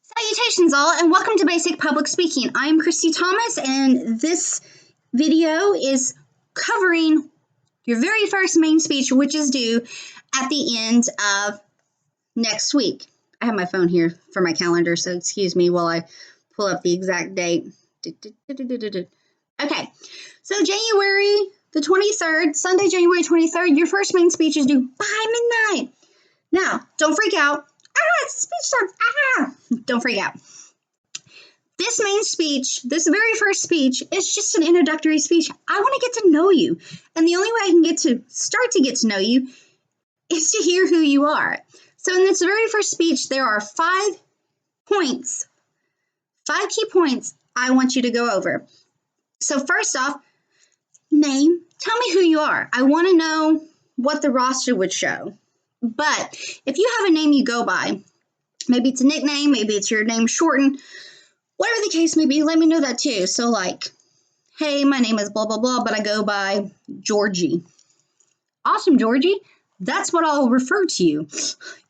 Salutations all, and welcome to Basic Public Speaking. I'm Christy Thomas, and this video is covering your very first main speech, which is due at the end of next week. I have my phone here for my calendar, so excuse me while I pull up the exact date. Okay, so January the 23rd, Sunday, January 23rd, your first main speech is due by midnight. Now, don't freak out. Speech time. Don't freak out. This main speech, this very first speech, is just an introductory speech. I want to get to know you. And the only way I can start to get to know you is to hear who you are. So in this very first speech, there are 5 points, 5 key points I want you to go over. So first off, name. Tell me who you are. I want to know what the roster would show. But if you have a name you go by, maybe it's a nickname, maybe it's your name shortened, whatever the case may be, let me know that too. So like, hey, my name is blah, blah, blah, but I go by Georgie. Awesome, Georgie. That's what I'll refer to you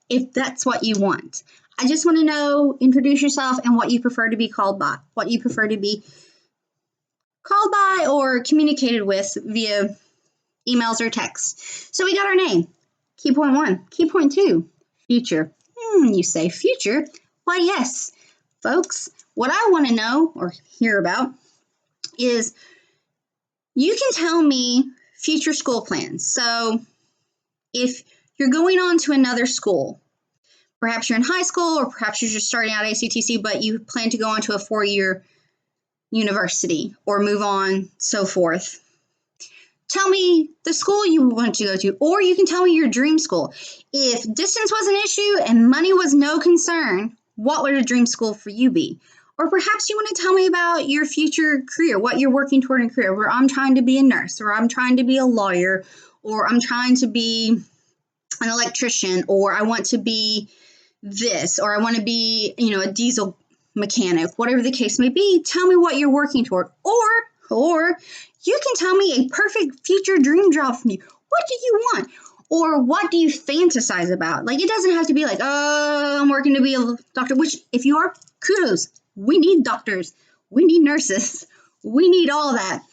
if that's what you want. I just want to know, introduce yourself and what you prefer to be called by, what you prefer to be called by or communicated with via emails or text. So we got our name. Key point 1. Key point 2, future. You say future? Why, yes, folks, what I want to know or hear about is you can tell me future school plans. So if you're going on to another school, perhaps you're in high school or perhaps you're just starting out ACTC, but you plan to go on to a 4-year university or move on, so forth. Tell me the school you want to go to, or you can tell me your dream school. If distance was an issue and money was no concern, what would a dream school for you be? Or perhaps you want to tell me about your future career, what you're working toward in career, where I'm trying to be a nurse, or I'm trying to be a lawyer, or I'm trying to be an electrician, or I want to be this, or I want to be, a diesel mechanic, whatever the case may be. Tell me what you're working toward, or you can tell me a perfect future dream job from you. What do you want? Or what do you fantasize about? Like, it doesn't have to be like, oh, I'm working to be a doctor, which if you are, kudos. We need doctors. We need nurses. We need all that.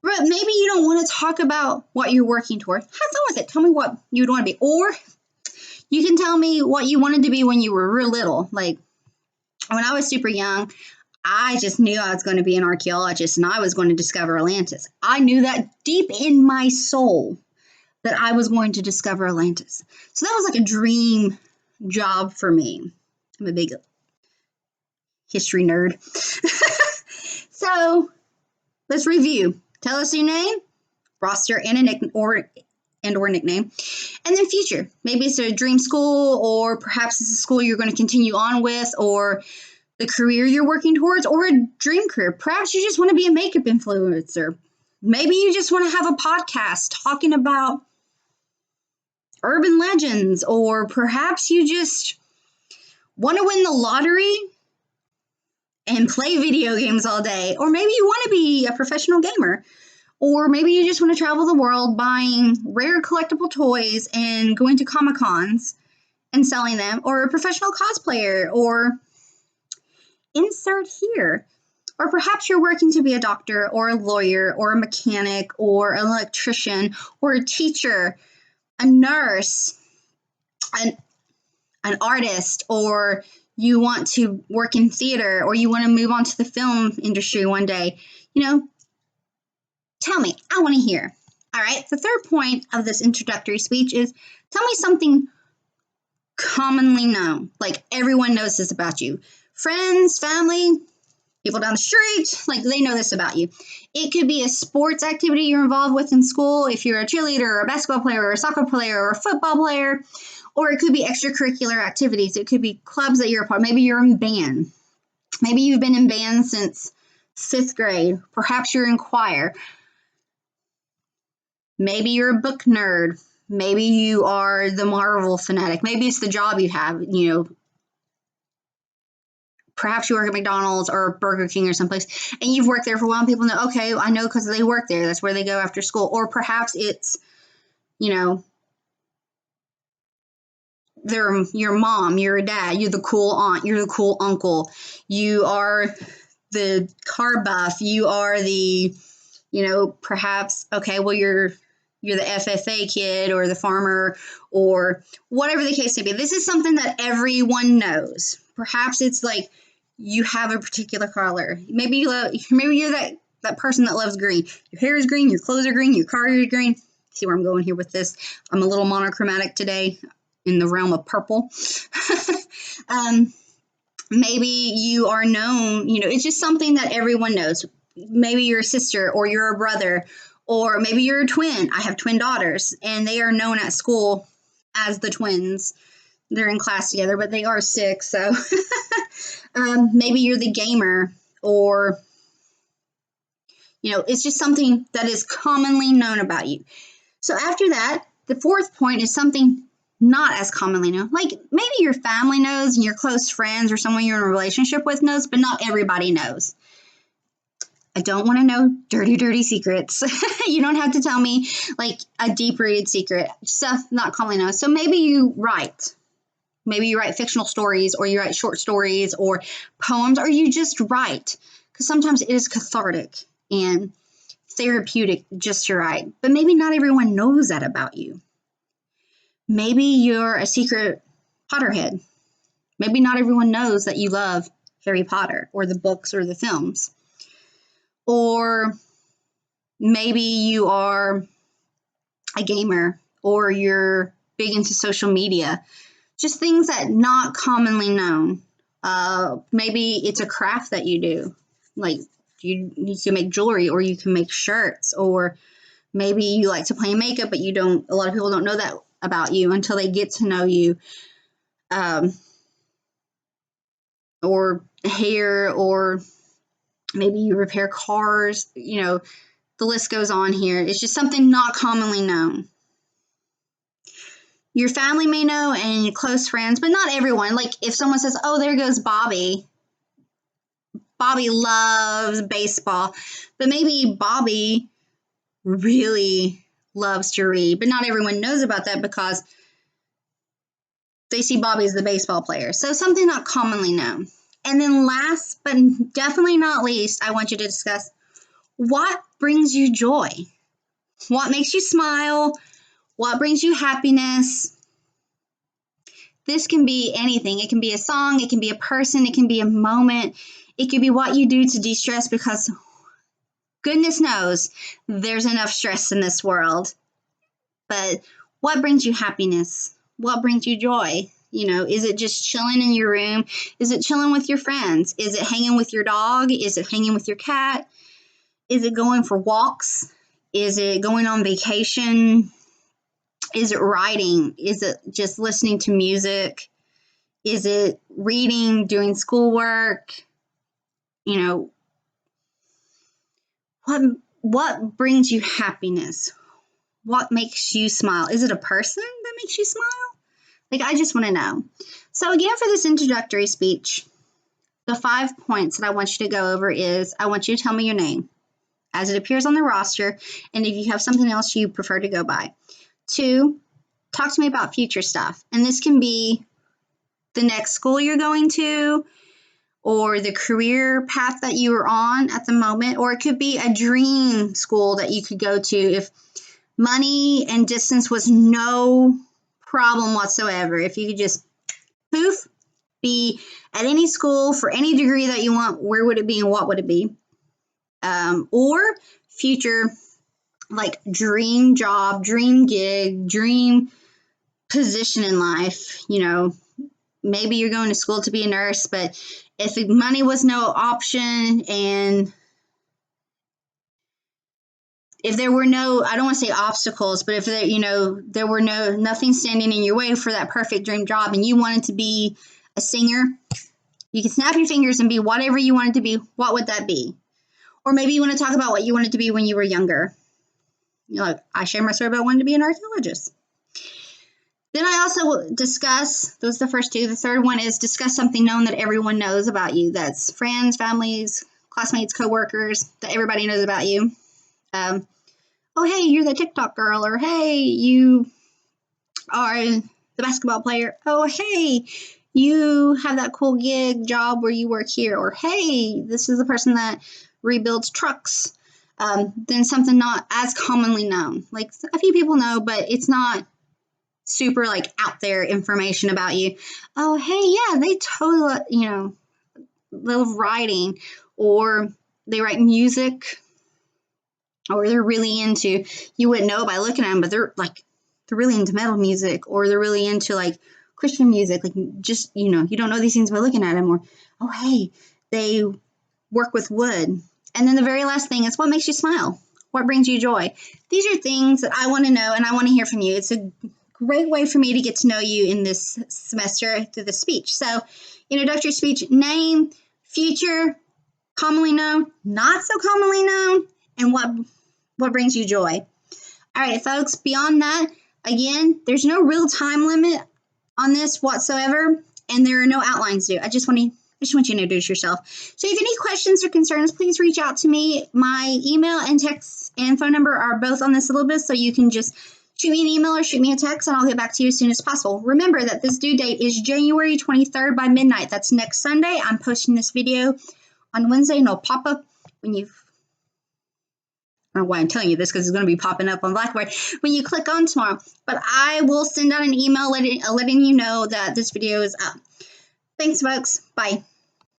But maybe you don't want to talk about what you're working toward. Have fun with it. Tell me what you'd want to be. Or you can tell me what you wanted to be when you were real little. Like, when I was super young, I just knew I was going to be an archaeologist and I was going to discover Atlantis. I knew that deep in my soul that I was going to discover Atlantis. So that was like a dream job for me. I'm a big history nerd. So let's review. Tell us your name, roster, and or nickname, and then future. Maybe it's a dream school, or perhaps it's a school you're going to continue on with, or the career you're working towards, or a dream career. Perhaps you just want to be a makeup influencer. Maybe you just want to have a podcast talking about urban legends, or perhaps you just want to win the lottery and play video games all day. Or maybe you want to be a professional gamer. Or maybe you just want to travel the world buying rare collectible toys and going to Comic-Cons and selling them. Or a professional cosplayer, or insert here. Or perhaps you're working to be a doctor or a lawyer or a mechanic or an electrician or a teacher, a nurse, an artist, or you want to work in theater, or you want to move on to the film industry one day. Tell me. I want to hear. All right. The third point of this introductory speech is tell me something commonly known. Like everyone knows this about you. Friends, family, people down the street, like they know this about you. It could be a sports activity you're involved with in school, if you're a cheerleader or a basketball player or a soccer player or a football player, or it could be extracurricular activities. It could be clubs that you're a part of. Maybe you're in band. Maybe you've been in band since 5th grade. Perhaps you're in choir. Maybe you're a book nerd. Maybe you are the Marvel fanatic. Maybe it's the job you have, Perhaps you work at McDonald's or Burger King or someplace, and you've worked there for a while, and people know, okay, I know because they work there. That's where they go after school. Or perhaps it's, they're your mom, your dad, you're the cool aunt, you're the cool uncle, you are the car buff, you are the, perhaps, okay, well, you're the FFA kid or the farmer or whatever the case may be. This is something that everyone knows. Perhaps it's like you have a particular color. Maybe you're that person that loves green. Your hair is green, your clothes are green, your car is green. See where I'm going here with this? I'm a little monochromatic today in the realm of purple. Maybe you are known, it's just something that everyone knows. Maybe you're a sister or you're a brother, or maybe you're a twin. I have twin daughters, and they are known at school as the twins. They're in class together, but they are 6. So maybe you're the gamer, or, it's just something that is commonly known about you. So after that, the 4th point is something not as commonly known. Like maybe your family knows and your close friends or someone you're in a relationship with knows, but not everybody knows. I don't want to know dirty, dirty secrets. You don't have to tell me like a deep-rooted secret, stuff not commonly known. So maybe you write. Maybe you write fictional stories, or you write short stories or poems, or you just write. Because sometimes it is cathartic and therapeutic just to write. But maybe not everyone knows that about you. Maybe you're a secret Potterhead. Maybe not everyone knows that you love Harry Potter or the books or the films. Or maybe you are a gamer, or you're big into social media. Just things that not commonly known. Maybe it's a craft that you do. Like you can make jewelry, or you can make shirts, or maybe you like to play makeup, but a lot of people don't know that about you until they get to know you. Or hair, or maybe you repair cars, the list goes on here. It's just something not commonly known. Your family may know and your close friends, but not everyone. Like if someone says, oh, there goes Bobby. Bobby loves baseball, but maybe Bobby really loves to read, but not everyone knows about that because they see Bobby as the baseball player. So something not commonly known. And then last, but definitely not least, I want you to discuss what brings you joy. What makes you smile? What brings you happiness? This can be anything. It can be a song. It can be a person. It can be a moment. It could be what you do to de-stress, because goodness knows there's enough stress in this world. But what brings you happiness? What brings you joy? Is it just chilling in your room? Is it chilling with your friends? Is it hanging with your dog? Is it hanging with your cat? Is it going for walks? Is it going on vacation? Is it writing? Is it just listening to music? Is it reading, doing schoolwork? What brings you happiness? What makes you smile? Is it a person that makes you smile? Like, I just want to know. So again, for this introductory speech, the 5 points that I want you to go over is, I want you to tell me your name as it appears on the roster, and if you have something else you prefer to go by. 2, talk to me about future stuff. And this can be the next school you're going to, or the career path that you are on at the moment, or it could be a dream school that you could go to if money and distance was no problem whatsoever. If you could just poof, be at any school for any degree that you want, where would it be and what would it be? Or future, like dream job, dream gig, dream position in life. Maybe you're going to school to be a nurse, but if money was no option, and if there were no, I don't want to say obstacles, but if there were nothing standing in your way for that perfect dream job, and you wanted to be a singer, you can snap your fingers and be whatever you wanted to be. What would that be? Or maybe you want to talk about what you wanted to be when you were younger. Like, I share my story about wanting to be an archaeologist. Then I also discuss, those are the first 2. The third one is discuss something known that everyone knows about you. That's friends, families, classmates, coworkers, that everybody knows about you. Oh, hey, you're the TikTok girl, or hey, you are the basketball player, oh, hey, you have that cool gig job where you work here, or hey, this is the person that rebuilds trucks, than something not as commonly known. Like a few people know, but it's not super like out there information about you. Oh, hey, yeah, they totally, love writing, or they write music, or they're really into, you wouldn't know by looking at them, but they're really into metal music, or they're really into like Christian music. Like just, you don't know these things by looking at them. Or, oh, hey, they work with wood. And then the very last thing is, what makes you smile? What brings you joy? These are things that I want to know and I want to hear from you. It's a great way for me to get to know you in this semester through the speech. So, introductory speech: name, future, commonly known, not so commonly known, and what brings you joy. All right, folks, beyond that, again, there's no real time limit on this whatsoever, and there are no outlines due. I just want you to introduce yourself. So if any questions or concerns, please reach out to me. My email and text and phone number are both on the syllabus, so you can just shoot me an email or shoot me a text, and I'll get back to you as soon as possible. Remember that this due date is January 23rd by midnight. That's next Sunday. I'm posting this video on Wednesday, and it'll pop up when you've I don't know why I'm telling you this, because it's going to be popping up on Blackboard when you click on tomorrow. But I will send out an email letting you know that this video is up. Thanks, folks. Bye.